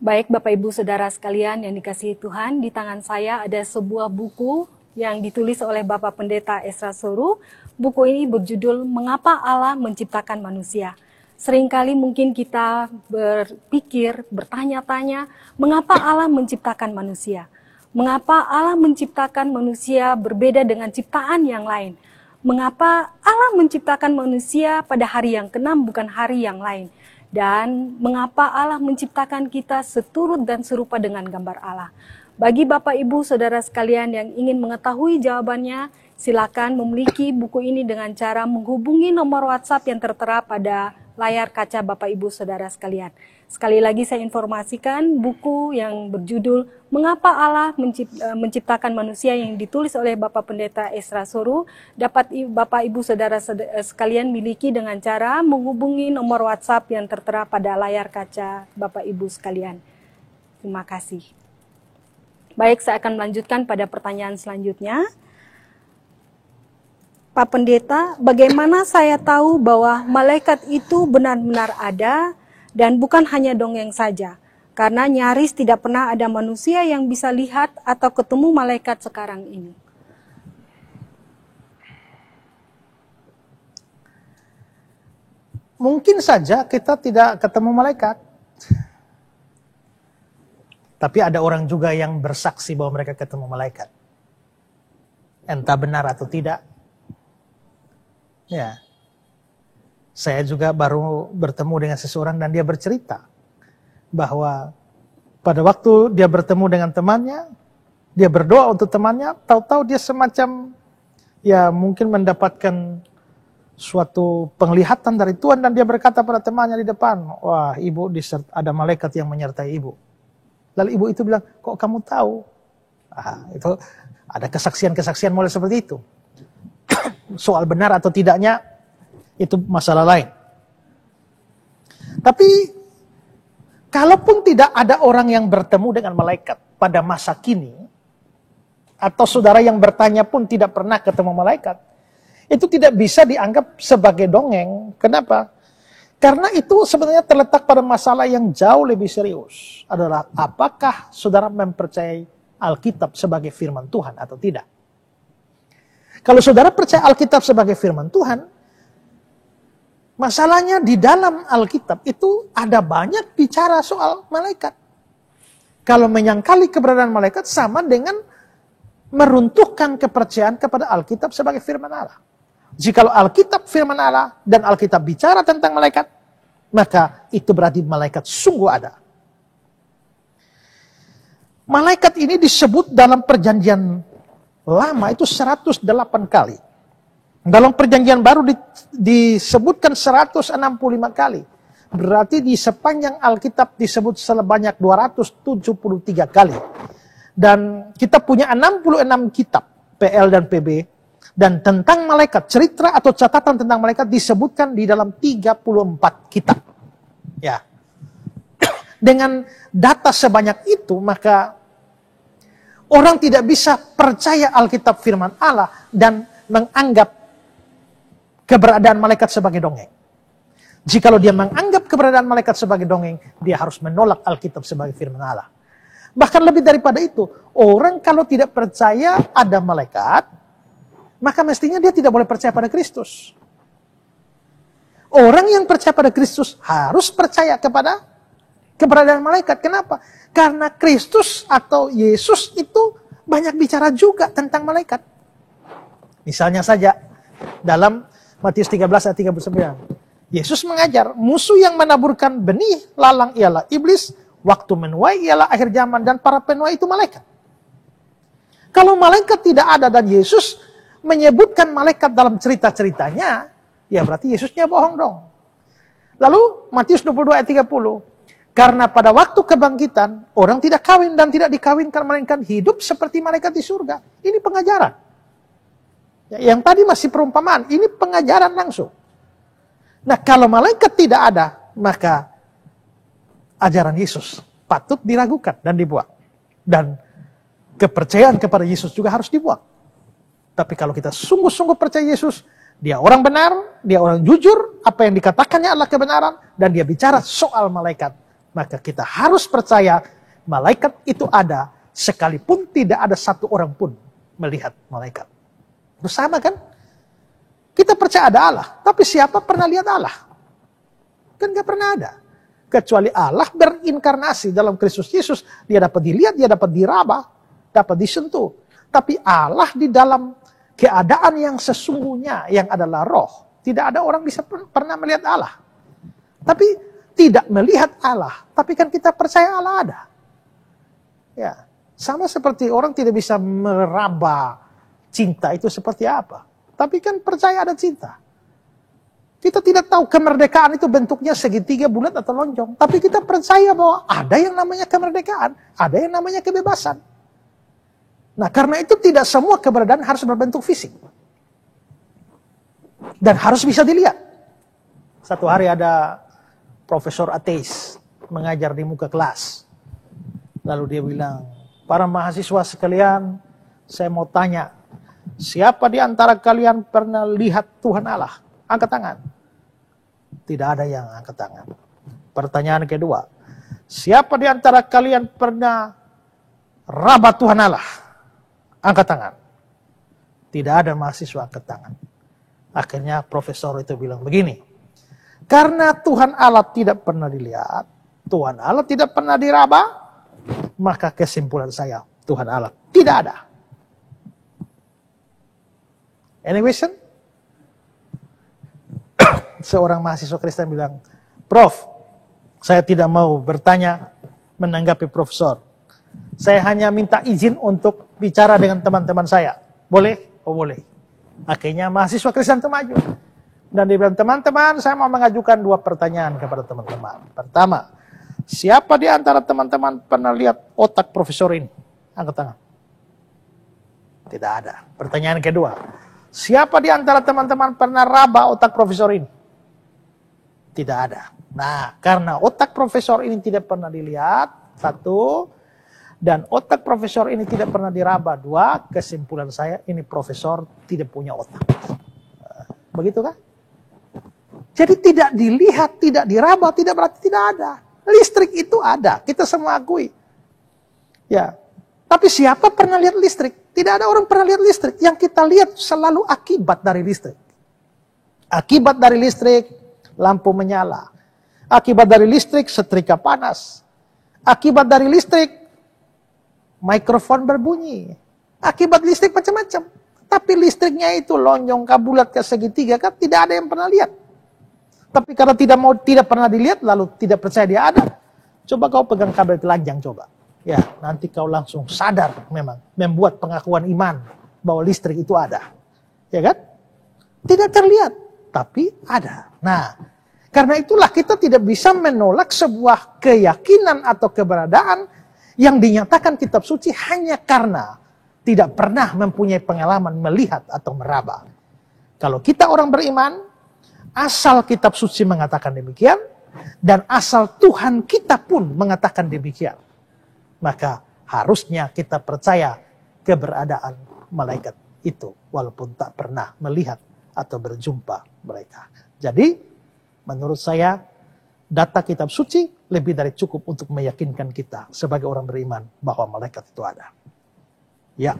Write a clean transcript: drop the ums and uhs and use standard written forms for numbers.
Baik Bapak Ibu Saudara sekalian yang dikasihi Tuhan, di tangan saya ada sebuah buku yang ditulis oleh Bapak Pendeta Esra Soru. Buku ini berjudul Mengapa Allah Menciptakan Manusia. Seringkali mungkin kita berpikir, bertanya-tanya, mengapa Allah menciptakan manusia? Mengapa Allah menciptakan manusia berbeda dengan ciptaan yang lain? Mengapa Allah menciptakan manusia pada hari yang ke-6 bukan hari yang lain? Dan mengapa Allah menciptakan kita seturut dan serupa dengan gambar Allah? Bagi Bapak Ibu Saudara sekalian yang ingin mengetahui jawabannya, silakan memiliki buku ini dengan cara menghubungi nomor WhatsApp yang tertera pada layar kaca Bapak Ibu Saudara sekalian. Sekali lagi saya informasikan buku yang berjudul Mengapa Allah Menciptakan Manusia yang ditulis oleh Bapak Pendeta Esra Soru dapat Bapak Ibu Saudara sekalian miliki dengan cara menghubungi nomor WhatsApp yang tertera pada layar kaca Bapak Ibu sekalian. Terima kasih. Baik, saya akan melanjutkan pada pertanyaan selanjutnya. Pak Pendeta, bagaimana saya tahu bahwa malaikat itu benar-benar ada dan bukan hanya dongeng saja? Karena nyaris tidak pernah ada manusia yang bisa lihat atau ketemu malaikat sekarang ini. Mungkin saja kita tidak ketemu malaikat. Tapi ada orang juga yang bersaksi bahwa mereka ketemu malaikat. Entah benar atau tidak. Ya, saya juga baru bertemu dengan seseorang dan dia bercerita bahwa pada waktu dia bertemu dengan temannya, dia berdoa untuk temannya, tahu-tahu dia semacam ya mungkin mendapatkan suatu penglihatan dari Tuhan dan dia berkata pada temannya di depan, wah ibu ada malaikat yang menyertai ibu. Lalu ibu itu bilang, kok kamu tahu? Itu ada kesaksian-kesaksian mulai seperti itu. Soal benar atau tidaknya itu masalah lain. Tapi kalaupun tidak ada orang yang bertemu dengan malaikat pada masa kini, atau saudara yang bertanya pun tidak pernah ketemu malaikat, itu tidak bisa dianggap sebagai dongeng. Kenapa? Karena itu sebenarnya terletak pada masalah yang jauh lebih serius. Adalah apakah saudara mempercayai Alkitab sebagai firman Tuhan atau tidak? Kalau saudara percaya Alkitab sebagai firman Tuhan, masalahnya di dalam Alkitab itu ada banyak bicara soal malaikat. Kalau menyangkali keberadaan malaikat sama dengan meruntuhkan kepercayaan kepada Alkitab sebagai firman Allah. Jikalau Alkitab firman Allah dan Alkitab bicara tentang malaikat, maka itu berarti malaikat sungguh ada. Malaikat ini disebut dalam perjanjian lama itu 108 kali. Dalam perjanjian baru disebutkan 165 kali. Berarti di sepanjang Alkitab disebut sebanyak 273 kali. Dan kita punya 66 kitab, PL dan PB. Dan tentang malaikat, cerita atau catatan tentang malaikat disebutkan di dalam 34 kitab. Ya. Dengan data sebanyak itu, maka orang tidak bisa percaya Alkitab firman Allah dan menganggap keberadaan malaikat sebagai dongeng. Jikalau dia menganggap keberadaan malaikat sebagai dongeng, dia harus menolak Alkitab sebagai firman Allah. Bahkan lebih daripada itu, orang kalau tidak percaya ada malaikat, maka mestinya dia tidak boleh percaya pada Kristus. Orang yang percaya pada Kristus harus percaya kepada keberadaan malaikat. Kenapa? Karena Kristus atau Yesus itu banyak bicara juga tentang malaikat. Misalnya saja dalam Matius 13 ayat 39. Yesus mengajar, musuh yang menaburkan benih lalang ialah iblis, waktu menuai ialah akhir zaman, dan para penuai itu malaikat. Kalau malaikat tidak ada dan Yesus menyebutkan malaikat dalam cerita-ceritanya, ya berarti Yesusnya bohong dong. Lalu Matius 22 ayat 30. Karena pada waktu kebangkitan, orang tidak kawin dan tidak dikawinkan, melainkan hidup seperti malaikat di surga. Ini pengajaran. Ya, yang tadi masih perumpamaan, ini pengajaran langsung. Nah, kalau malaikat tidak ada, maka ajaran Yesus patut diragukan dan dibuang. Dan kepercayaan kepada Yesus juga harus dibuang. Tapi kalau kita sungguh-sungguh percaya Yesus, dia orang benar, dia orang jujur, apa yang dikatakannya adalah kebenaran, dan dia bicara soal malaikat, Maka kita harus percaya malaikat itu ada, sekalipun tidak ada satu orang pun melihat malaikat. Itu sama kan? Kita percaya ada Allah, tapi siapa pernah lihat Allah? Kan gak pernah ada. Kecuali Allah berinkarnasi dalam Kristus Yesus, dia dapat dilihat, dia dapat diraba, dapat disentuh. Tapi Allah di dalam keadaan yang sesungguhnya, yang adalah roh, tidak ada orang bisa pernah melihat Allah. Tapi tidak melihat Allah, tapi kan kita percaya Allah ada. Ya, sama seperti orang tidak bisa meraba cinta itu seperti apa. Tapi kan percaya ada cinta. Kita tidak tahu kemerdekaan itu bentuknya segitiga, bulat atau lonjong. Tapi kita percaya bahwa ada yang namanya kemerdekaan, ada yang namanya kebebasan. Nah, karena itu tidak semua keberadaan harus berbentuk fisik. Dan harus bisa dilihat. Satu hari ada profesor ateis mengajar di muka kelas. Lalu dia bilang, para mahasiswa sekalian, saya mau tanya, siapa di antara kalian pernah lihat Tuhan Allah? Angkat tangan. Tidak ada yang angkat tangan. Pertanyaan kedua, siapa di antara kalian pernah raba Tuhan Allah? Angkat tangan. Tidak ada mahasiswa angkat tangan. Akhirnya profesor itu bilang begini, karena Tuhan Allah tidak pernah dilihat, Tuhan Allah tidak pernah diraba, maka kesimpulan saya, Tuhan Allah tidak ada. Any question? Seorang mahasiswa Kristen bilang, Prof, saya tidak mau bertanya menanggapi profesor. Saya hanya minta izin untuk bicara dengan teman-teman saya. Boleh? Oh boleh. Akhirnya mahasiswa Kristen itu maju. Dan dia bilang, teman-teman, saya mau mengajukan 2 pertanyaan kepada teman-teman. Pertama, siapa di antara teman-teman pernah lihat otak profesor ini? Angkat tangan. Tidak ada. Pertanyaan kedua, siapa di antara teman-teman pernah raba otak profesor ini? Tidak ada. Nah, karena otak profesor ini tidak pernah dilihat, 1, dan otak profesor ini tidak pernah diraba, 2, kesimpulan saya, ini profesor tidak punya otak. Begitu kan? Jadi tidak dilihat, tidak diraba, tidak berarti tidak ada. Listrik itu ada, kita semua akui. Ya, tapi siapa pernah lihat listrik? Tidak ada orang pernah lihat listrik. Yang kita lihat selalu akibat dari listrik. Akibat dari listrik, lampu menyala. Akibat dari listrik, setrika panas. Akibat dari listrik, mikrofon berbunyi. Akibat listrik macam-macam. Tapi listriknya itu lonjong, bulat, segitiga, kan tidak ada yang pernah lihat. Tapi karena tidak pernah dilihat, lalu tidak percaya dia ada. Coba kau pegang kabel telanjang, coba. Ya, nanti kau langsung sadar memang. Membuat pengakuan iman bahwa listrik itu ada. Ya kan? Tidak terlihat, tapi ada. Nah, karena itulah kita tidak bisa menolak sebuah keyakinan atau keberadaan yang dinyatakan kitab suci hanya karena tidak pernah mempunyai pengalaman melihat atau meraba. Kalau kita orang beriman, asal kitab suci mengatakan demikian, dan asal Tuhan kita pun mengatakan demikian, maka harusnya kita percaya keberadaan malaikat itu, walaupun tak pernah melihat atau berjumpa mereka. Jadi, menurut saya, data kitab suci lebih dari cukup untuk meyakinkan kita sebagai orang beriman bahwa malaikat itu ada. Ya.